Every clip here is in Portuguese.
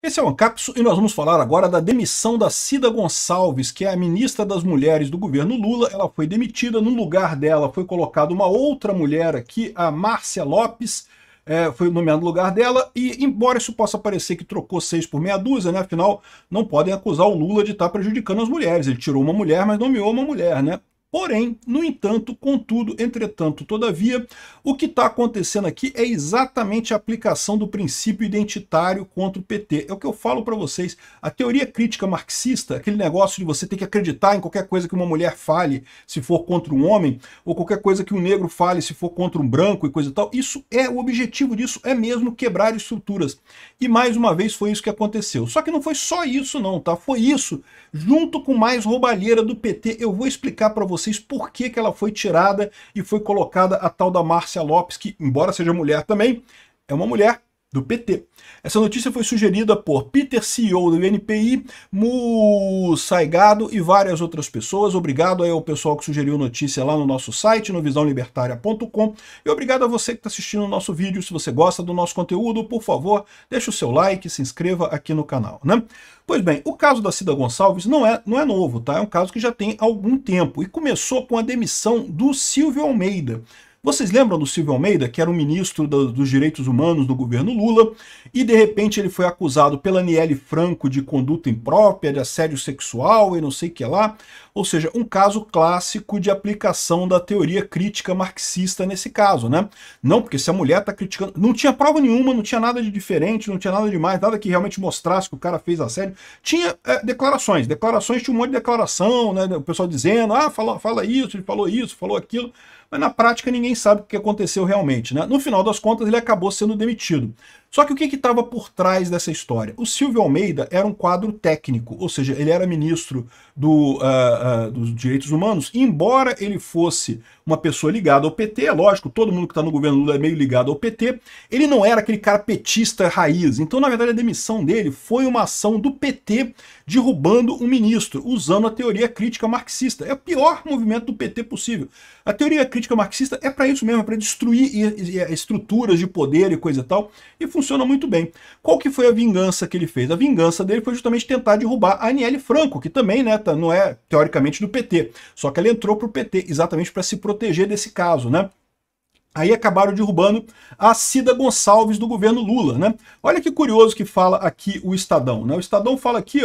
Esse é o Ancapso e nós vamos falar agora da demissão da Cida Gonçalves, que é a ministra das Mulheres do governo Lula. Ela foi demitida, no lugar dela foi colocada uma outra mulher aqui, a Márcia Lopes, foi nomeado no lugar dela, e embora isso possa parecer que trocou 6 por meia dúzia, né, afinal não podem acusar o Lula de estar prejudicando as mulheres, ele tirou uma mulher, mas nomeou uma mulher, né? Porém, no entanto, contudo, entretanto, todavia, o que está acontecendo aqui é exatamente a aplicação do princípio identitário contra o PT. É o que eu falo para vocês. A teoria crítica marxista, aquele negócio de você ter que acreditar em qualquer coisa que uma mulher fale se for contra um homem, ou qualquer coisa que um negro fale se for contra um branco e coisa e tal, isso é, o objetivo disso é mesmo quebrar estruturas. E mais uma vez foi isso que aconteceu. Só que não foi só isso não, tá? Foi isso, junto com mais roubalheira do PT. Eu vou explicar para vocês por que ela foi tirada e foi colocada a tal da Márcia Lopes, que, embora seja mulher também, é uma mulher do PT. Essa notícia foi sugerida por Peter, CEO do NPI, Mu Saigado e várias outras pessoas. Obrigado aí ao pessoal que sugeriu a notícia lá no nosso site, no visãolibertaria.com. E obrigado a você que está assistindo o nosso vídeo. Se você gosta do nosso conteúdo, por favor, deixe o seu like, se inscreva aqui no canal, né? Pois bem, o caso da Cida Gonçalves não é novo, tá? É um caso que já tem algum tempo e começou com a demissão do Silvio Almeida. Vocês lembram do Silvio Almeida, que era um ministro dos direitos humanos do governo Lula, e de repente ele foi acusado pela Aniele Franco de conduta imprópria, de assédio sexual e não sei o que lá, ou seja, um caso clássico de aplicação da teoria crítica marxista nesse caso, né? Não, porque se a mulher está criticando, não tinha prova nenhuma, não tinha nada de diferente, não tinha nada demais, nada que realmente mostrasse que o cara fez assédio. Tinha declarações tinha um monte de declaração, né? O pessoal dizendo, fala isso, ele falou isso, falou aquilo, mas na prática ninguém sabe o que aconteceu realmente, né? No final das contas ele acabou sendo demitido. Só que o que estava por trás dessa história? O Silvio Almeida era um quadro técnico, ou seja, ele era ministro dos direitos humanos, e embora ele fosse uma pessoa ligada ao PT, é lógico, todo mundo que está no governo Lula é meio ligado ao PT, ele não era aquele cara petista raiz. Então, na verdade, a demissão dele foi uma ação do PT derrubando um ministro, usando a teoria crítica marxista. É o pior movimento do PT possível. A teoria crítica marxista é para isso mesmo, é para destruir estruturas de poder e coisa e tal, e funciona muito bem. Qual que foi a vingança que ele fez? A vingança dele foi justamente tentar derrubar a Aniele Franco, que também, né, não é teoricamente do PT, só que ela entrou para o PT exatamente para se proteger desse caso, né? Aí acabaram derrubando a Cida Gonçalves do governo Lula, né? Olha que curioso que fala aqui o Estadão, né? O Estadão fala aqui,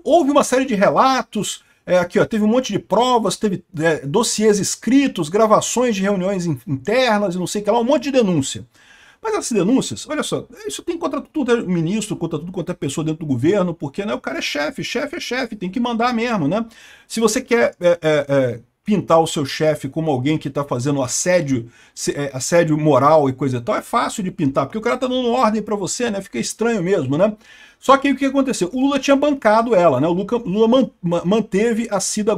houve uma série de relatos, aqui, ó, teve um monte de provas, teve dossiês escritos, gravações de reuniões internas e não sei o que lá, um monte de denúncia. Mas essas denúncias, olha só, isso tem contra tudo é ministro, contra tudo quanto é pessoa dentro do governo, porque, né, o cara é chefe é chefe, tem que mandar mesmo, né? Se você quer pintar o seu chefe como alguém que está fazendo assédio moral e coisa e tal, é fácil de pintar, porque o cara está dando ordem para você, né? Fica estranho mesmo, né? Só que aí o que aconteceu? O Lula tinha bancado ela, né? O Lula manteve a Cida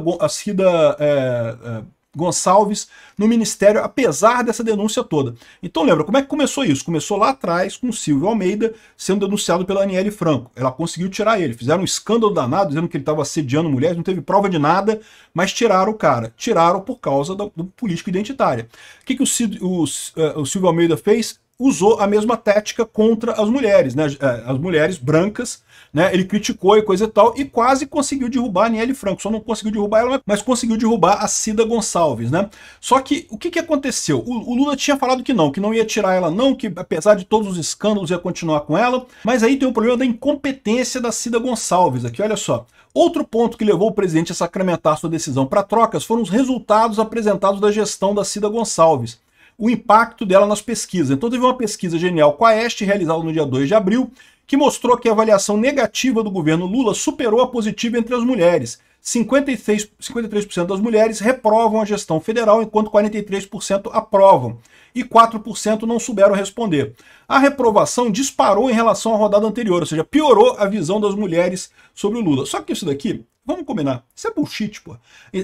Gonçalves no ministério, apesar dessa denúncia toda. Então lembra, como é que começou isso? Começou lá atrás com o Silvio Almeida sendo denunciado pela Aniele Franco. Ela conseguiu tirar ele, fizeram um escândalo danado, dizendo que ele estava assediando mulheres, não teve prova de nada, mas tiraram o cara. Tiraram por causa do político identitário. O que o Silvio Almeida fez? Usou a mesma tática contra as mulheres, né? As mulheres brancas, né? Ele criticou e coisa e tal, e quase conseguiu derrubar a Aniele Franco. Só não conseguiu derrubar ela, mas conseguiu derrubar a Cida Gonçalves, né? Só que o que aconteceu? O Lula tinha falado que não ia tirar ela não, que apesar de todos os escândalos ia continuar com ela, mas aí tem o problema da incompetência da Cida Gonçalves aqui, olha só. Outro ponto que levou o presidente a sacramentar sua decisão para trocas foram os resultados apresentados da gestão da Cida Gonçalves, o impacto dela nas pesquisas. Então teve uma pesquisa genial com a Este, realizada no dia 2 de abril, que mostrou que a avaliação negativa do governo Lula superou a positiva entre as mulheres. 53% das mulheres reprovam a gestão federal, enquanto 43% aprovam. E 4% não souberam responder. A reprovação disparou em relação à rodada anterior, ou seja, piorou a visão das mulheres sobre o Lula. Só que isso daqui, vamos combinar, isso é bullshit, pô.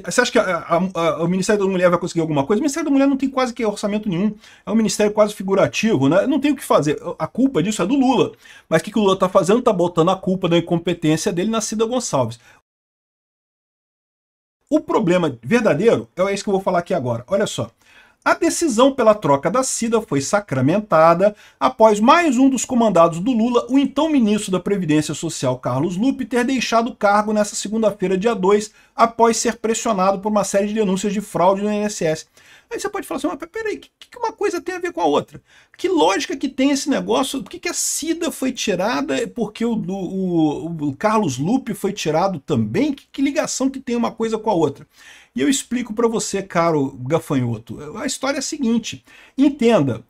Você acha que o Ministério da Mulher vai conseguir alguma coisa? O Ministério da Mulher não tem quase que orçamento nenhum. É um ministério quase figurativo, né? Não tem o que fazer. A culpa disso é do Lula. Mas o que o Lula está fazendo? Está botando a culpa da incompetência dele na Cida Gonçalves. O problema verdadeiro é isso que eu vou falar aqui agora. Olha só. A decisão pela troca da Cida foi sacramentada após mais um dos comandados do Lula, o então ministro da Previdência Social, Carlos Lupe, ter deixado o cargo nessa segunda-feira, dia 2, após ser pressionado por uma série de denúncias de fraude no INSS. Aí você pode falar assim, mas peraí, o que uma coisa tem a ver com a outra? Que lógica que tem esse negócio? Por que a Cida foi tirada? Porque o Carlos Lupe foi tirado também? Que ligação que tem uma coisa com a outra? E eu explico para você, caro gafanhoto. A história é a seguinte, entenda,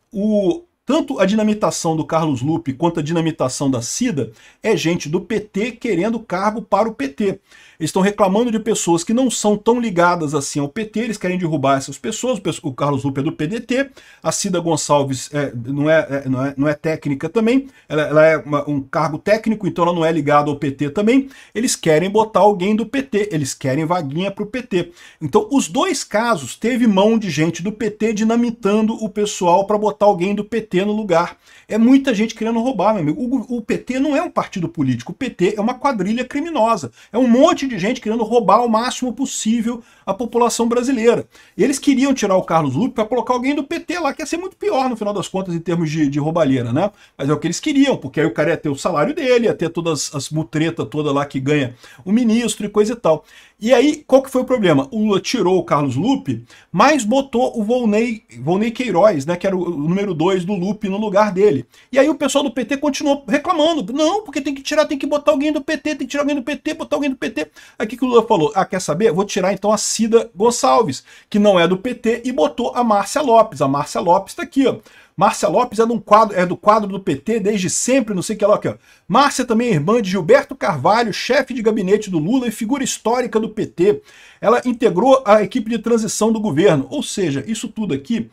tanto a dinamitação do Carlos Lupe quanto a dinamitação da Cida é gente do PT querendo cargo para o PT. Eles estão reclamando de pessoas que não são tão ligadas assim ao PT, eles querem derrubar essas pessoas. O Carlos Lupe é do PDT, a Cida Gonçalves não é técnica também, ela é um cargo técnico, então ela não é ligada ao PT também. Eles querem botar alguém do PT, eles querem vaguinha para o PT. Então, os dois casos teve mão de gente do PT dinamitando o pessoal para botar alguém do PT no lugar. É muita gente querendo roubar, meu amigo. O PT não é um partido político, o PT é uma quadrilha criminosa. É um monte de gente querendo roubar o máximo possível a população brasileira. Eles queriam tirar o Carlos Lupe para colocar alguém do PT lá, que ia ser muito pior no final das contas em termos de roubalheira, né? Mas é o que eles queriam, porque aí o cara ia ter o salário dele, ia ter todas as mutretas toda lá que ganha o ministro e coisa e tal. E aí, qual que foi o problema? O Lula tirou o Carlos Lupe, mas botou o Volney Queiroz, né, que era o número 2 do Lupe, no lugar dele. E aí o pessoal do PT continuou reclamando. Não, porque tem que tirar, tem que botar alguém do PT, tem que tirar alguém do PT, botar alguém do PT. Aí o que o Lula falou? Ah, quer saber? Vou tirar então a Cida Gonçalves, que não é do PT, e botou a Márcia Lopes. A Márcia Lopes tá aqui, ó. Márcia Lopes é do quadro do PT desde sempre, não sei o que lá, aqui, ó. Márcia também é irmã de Gilberto Carvalho, chefe de gabinete do Lula e figura histórica do PT. Ela integrou a equipe de transição do governo. Ou seja, isso tudo aqui,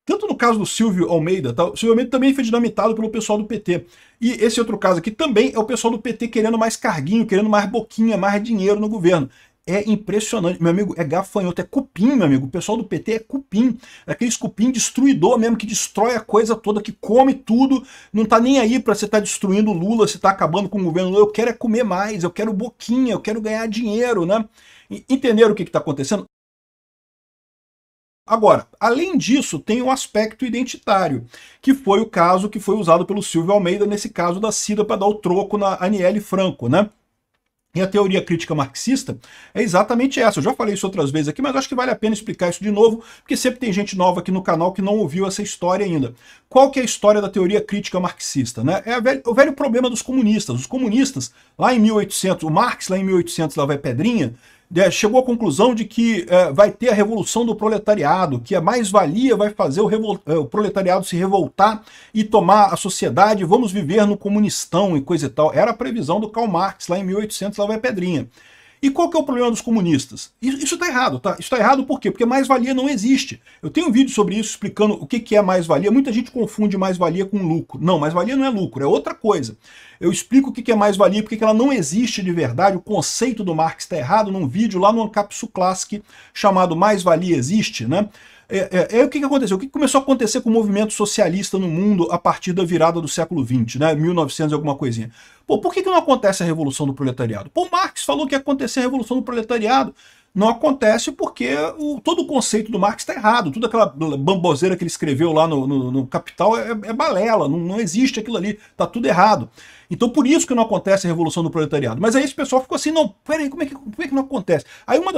tanto no caso do Silvio Almeida, tá? O Silvio Almeida também foi dinamitado pelo pessoal do PT. E esse outro caso aqui também é o pessoal do PT querendo mais carguinho, querendo mais boquinha, mais dinheiro no governo. É impressionante, meu amigo, é gafanhoto, é cupim, meu amigo, o pessoal do PT é cupim, é aqueles cupim destruidor mesmo, que destrói a coisa toda, que come tudo, não tá nem aí pra você estar destruindo o Lula, você tá acabando com o governo Lula, eu quero é comer mais, eu quero boquinha, eu quero ganhar dinheiro, né? Entenderam o que tá acontecendo? Agora, além disso, tem um aspecto identitário, que foi o caso que foi usado pelo Silvio Almeida, nesse caso da Cida, para dar o troco na Aniele Franco, né? E a teoria crítica marxista é exatamente essa. Eu já falei isso outras vezes aqui, mas acho que vale a pena explicar isso de novo, porque sempre tem gente nova aqui no canal que não ouviu essa história ainda. Qual que é a história da teoria crítica marxista? Né? É o velho problema dos comunistas. Os comunistas, lá em 1800, o Marx lá em 1800, lá vai Pedrinha, chegou à conclusão de que vai ter a revolução do proletariado, que a mais-valia vai fazer o proletariado se revoltar e tomar a sociedade, vamos viver no comunistão e coisa e tal. Era a previsão do Karl Marx lá em 1800, lá vai Pedrinha. E qual que é o problema dos comunistas? Isso está errado, tá? Isso está errado por quê? Porque mais-valia não existe. Eu tenho um vídeo sobre isso explicando o que é mais-valia. Muita gente confunde mais-valia com lucro. Não, mais-valia não é lucro, é outra coisa. Eu explico o que é mais-valia, porque ela não existe de verdade. O conceito do Marx está errado num vídeo lá no Ancapsu Classic chamado Mais-Valia Existe, né? O que aconteceu? O que começou a acontecer com o movimento socialista no mundo a partir da virada do século XX, né? 1900 e alguma coisinha. Pô, por que não acontece a Revolução do Proletariado? Pô, Marx falou que ia acontecer a Revolução do Proletariado. Não acontece porque todo o conceito do Marx está errado. Toda aquela bamboseira que ele escreveu lá no Capital é balela, não existe aquilo ali, está tudo errado. Então por isso que não acontece a Revolução do Proletariado. Mas aí esse pessoal ficou assim, não, peraí, como é que não acontece? Aí uma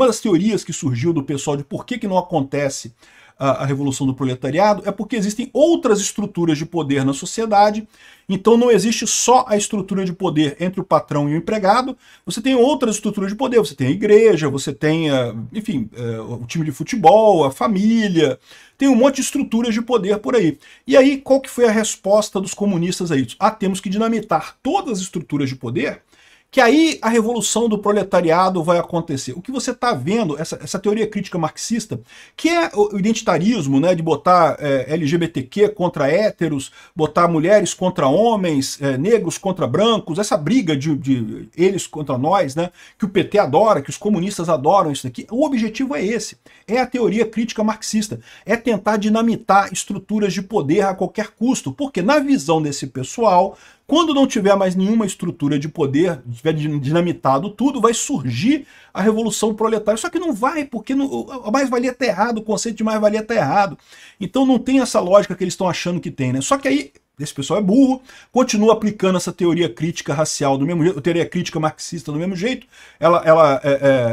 das teorias que surgiu do pessoal de por que não acontece a Revolução do Proletariado é porque existem outras estruturas de poder na sociedade. Então não existe só a estrutura de poder entre o patrão e o empregado, você tem outras estruturas de poder, você tem a igreja, você tem, enfim, o time de futebol, a família, tem um monte de estruturas de poder por aí. E aí, qual que foi a resposta dos comunistas a isso? Ah, temos que dinamitar todas as estruturas de poder, que aí a revolução do proletariado vai acontecer. O que você está vendo, essa teoria crítica marxista, que é o identitarismo, né, de botar LGBTQ contra héteros, botar mulheres contra homens, negros contra brancos, essa briga de eles contra nós, né, que o PT adora, que os comunistas adoram isso daqui, o objetivo é esse, é a teoria crítica marxista, é tentar dinamitar estruturas de poder a qualquer custo, porque na visão desse pessoal, Quando não tiver mais nenhuma estrutura de poder, tiver dinamitado tudo, vai surgir a revolução proletária. Só que não vai, porque a mais-valia está errado, o conceito de mais-valia está errado. Então não tem essa lógica que eles estão achando que tem, né? Só que aí esse pessoal é burro, continua aplicando essa teoria crítica racial do mesmo jeito, teoria crítica marxista do mesmo jeito, ela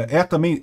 é também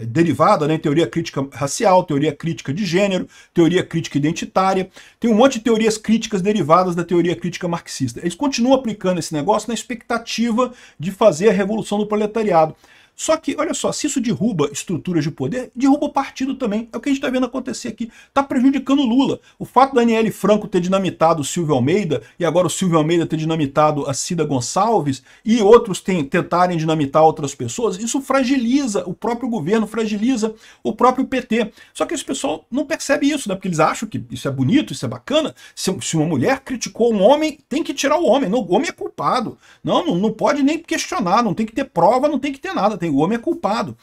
derivada, né, em teoria crítica racial, teoria crítica de gênero, teoria crítica identitária, tem um monte de teorias críticas derivadas da teoria crítica marxista. Eles continuam aplicando esse negócio na expectativa de fazer a revolução do proletariado. Só que, olha só, se isso derruba estruturas de poder, derruba o partido também. É o que a gente está vendo acontecer aqui. Está prejudicando o Lula. O fato da Aniele Franco ter dinamitado o Silvio Almeida, e agora o Silvio Almeida ter dinamitado a Cida Gonçalves, e outros tentarem dinamitar outras pessoas, isso fragiliza o próprio governo, fragiliza o próprio PT. Só que esse pessoal não percebe isso, né? Porque eles acham que isso é bonito, isso é bacana. Se uma mulher criticou um homem, tem que tirar o homem. Não, o homem é culpado. Não pode nem questionar, não tem que ter prova, não tem que ter nada. O homem é culpado.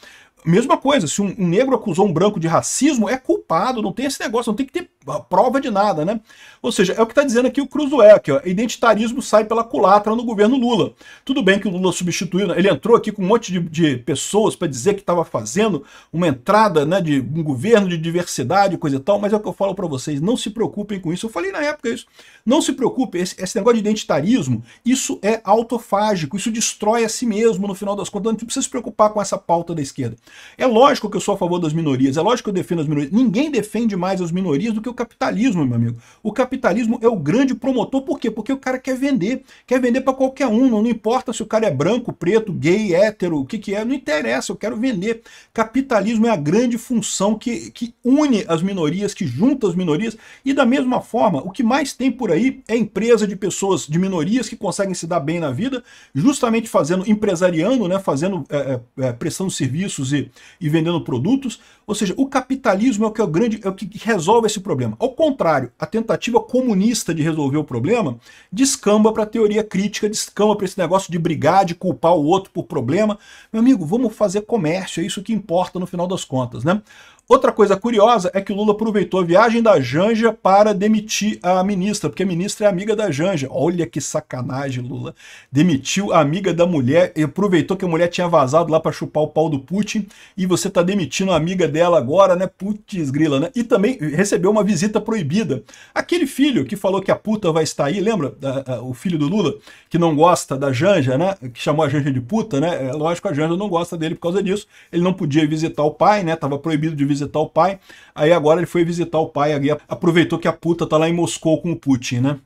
Mesma coisa, se um negro acusou um branco de racismo, é culpado, não tem esse negócio, não tem que ter prova de nada, né? Ou seja, é o que está dizendo aqui o Cruzoé, aqui, ó, identitarismo sai pela culatra no governo Lula. Tudo bem que o Lula substituiu, ele entrou aqui com um monte de pessoas para dizer que estava fazendo uma entrada, né, de um governo de diversidade, coisa e tal, mas é o que eu falo para vocês, não se preocupem com isso. Eu falei na época isso, não se preocupem, esse negócio de identitarismo, isso é autofágico, isso destrói a si mesmo no final das contas, não precisa se preocupar com essa pauta da esquerda. É lógico que eu sou a favor das minorias, é lógico que eu defendo as minorias, ninguém defende mais as minorias do que o capitalismo, meu amigo. O capitalismo é o grande promotor, por quê? Porque o cara quer vender para qualquer um, não importa se o cara é branco, preto, gay, hétero, o que é, não interessa, eu quero vender. Capitalismo é a grande função que une as minorias, que junta as minorias, e da mesma forma, o que mais tem por aí é empresa de pessoas, de minorias que conseguem se dar bem na vida, justamente fazendo, empresariando, né, fazendo, prestando serviços e vendendo produtos. Ou seja, o capitalismo é o que resolve esse problema. Ao contrário, a tentativa comunista de resolver o problema descamba para a teoria crítica, descamba para esse negócio de brigar, de culpar o outro por problema. Meu amigo, vamos fazer comércio, é isso que importa no final das contas, né? Outra coisa curiosa é que o Lula aproveitou a viagem da Janja para demitir a ministra, porque a ministra é amiga da Janja. Olha que sacanagem, Lula. Demitiu a amiga da mulher e aproveitou que a mulher tinha vazado lá para chupar o pau do Putin e você tá demitindo a amiga dela agora, né? Putz grila, né? E também recebeu uma visita proibida. Aquele filho que falou que a puta vai estar aí, lembra? O filho do Lula, que não gosta da Janja, né? Que chamou a Janja de puta, né? É lógico, a Janja não gosta dele por causa disso. Ele não podia visitar o pai, né? Tava proibido de visitar o pai, aí agora ele foi visitar o pai, aí aproveitou que a puta tá lá em Moscou com o Putin, né?